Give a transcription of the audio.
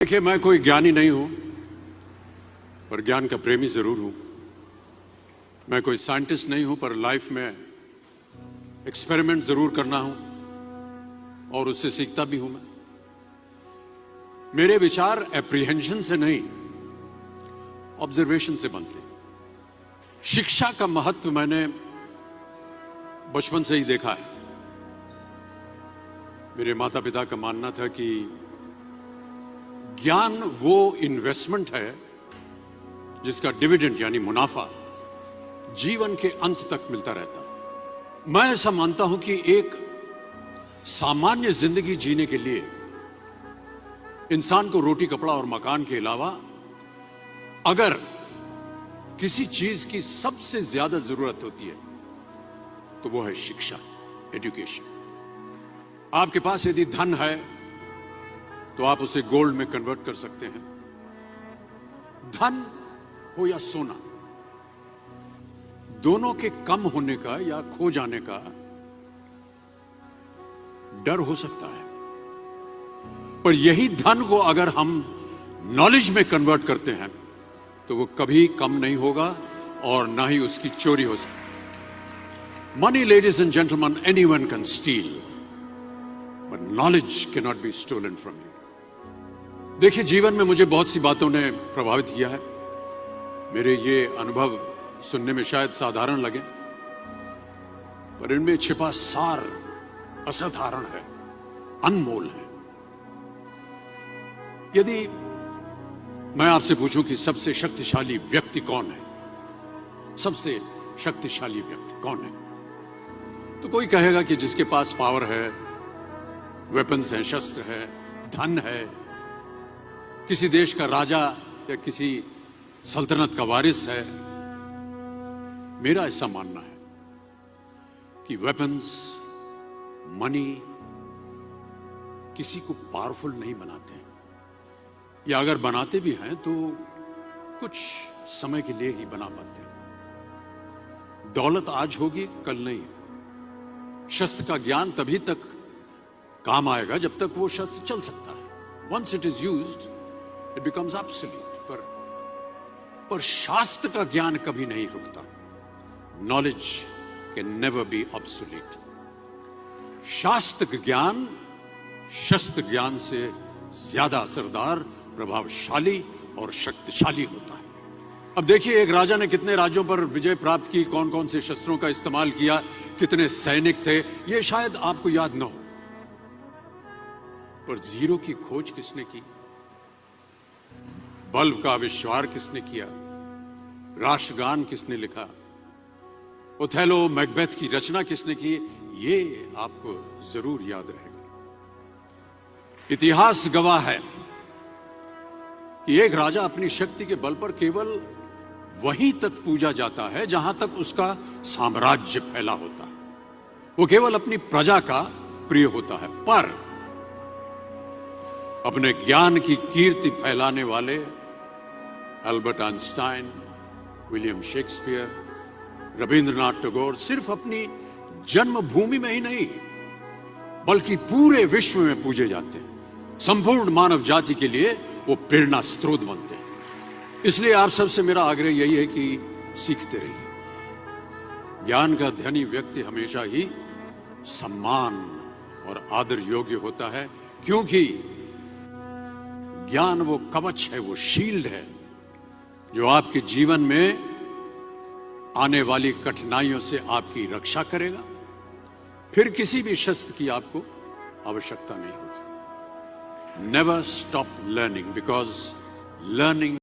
देखिए, मैं कोई ज्ञानी नहीं हूं, पर ज्ञान का प्रेमी जरूर हूं। मैं कोई साइंटिस्ट नहीं हूं, पर लाइफ में एक्सपेरिमेंट जरूर करना हूं और उससे सीखता भी हूं। मेरे विचार एप्रीहेंशन से नहीं, ऑब्जर्वेशन से बनते हैं। शिक्षा का महत्व मैंने बचपन से ही देखा है। मेरे माता पिता का मानना था कि ज्ञान वो इन्वेस्टमेंट है जिसका डिविडेंड यानी मुनाफा जीवन के अंत तक मिलता रहता है। मैं ऐसा मानता हूं कि एक सामान्य जिंदगी जीने के लिए इंसान को रोटी कपड़ा और मकान के अलावा अगर किसी चीज की सबसे ज्यादा जरूरत होती है तो वो है शिक्षा, एजुकेशन। आपके पास यदि धन है तो आप उसे गोल्ड में कन्वर्ट कर सकते हैं। धन हो या सोना, दोनों के कम होने का या खो जाने का डर हो सकता है, पर यही धन को अगर हम नॉलेज में कन्वर्ट करते हैं तो वो कभी कम नहीं होगा और ना ही उसकी चोरी हो सकती। Money, ladies and gentleman, anyone can steal, but knowledge can not be stolen from you. देखिए, जीवन में मुझे बहुत सी बातों ने प्रभावित किया है। मेरे ये अनुभव सुनने में शायद साधारण लगे, पर इनमें छिपा सार असाधारण है, अनमोल है। यदि मैं आपसे पूछूं कि सबसे शक्तिशाली व्यक्ति कौन है, सबसे शक्तिशाली व्यक्ति कौन है, तो कोई कहेगा कि जिसके पास पावर है, वेपन्स हैं, शस्त्र है, धन है, किसी देश का राजा या किसी सल्तनत का वारिस है। मेरा ऐसा मानना है कि वेपन्स, मनी किसी को पावरफुल नहीं बनाते, या अगर बनाते भी हैं तो कुछ समय के लिए ही बना पाते हैं। दौलत आज होगी, कल नहीं। शस्त्र का ज्ञान तभी तक काम आएगा जब तक वो शस्त्र चल सकता है। Once it is used it becomes absolute. पर शास्त्र का ज्ञान कभी नहीं रुकता। Knowledge can never be obsolete. शास्त्र ज्ञान शस्त्र ज्ञान से ज्यादा असरदार, प्रभावशाली और शक्तिशाली होता है। अब देखिए, एक राजा ने कितने राज्यों पर विजय प्राप्त की, कौन कौन से शस्त्रों का इस्तेमाल किया, कितने सैनिक थे, यह शायद आपको याद न हो, पर जीरो की खोज किसने की, बल्ब का आविष्कार किसने किया, राष्ट्रगान किसने लिखा, ओथेलो, मैकबेथ की रचना किसने की, ये आपको जरूर याद रहेगा। इतिहास गवाह है कि एक राजा अपनी शक्ति के बल पर केवल वहीं तक पूजा जाता है जहां तक उसका साम्राज्य फैला होता है। वो केवल अपनी प्रजा का प्रिय होता है। पर अपने ज्ञान की कीर्ति फैलाने वाले Albert Einstein, William Shakespeare, Rabindranath Tagore सिर्फ अपनी जन्मभूमि में ही नहीं बल्कि पूरे विश्व में पूजे जाते हैं। संपूर्ण मानव जाति के लिए वो प्रेरणा स्रोत बनते हैं। इसलिए आप सबसे मेरा आग्रह यही है कि सीखते रहिए। ज्ञान का धनी व्यक्ति हमेशा ही सम्मान और आदर योग्य होता है, क्योंकि ज्ञान वो कवच है, वो शील्ड है जो आपके जीवन में आने वाली कठिनाइयों से आपकी रक्षा करेगा। फिर किसी भी शस्त्र की आपको आवश्यकता नहीं होगी। Never stop learning, because learning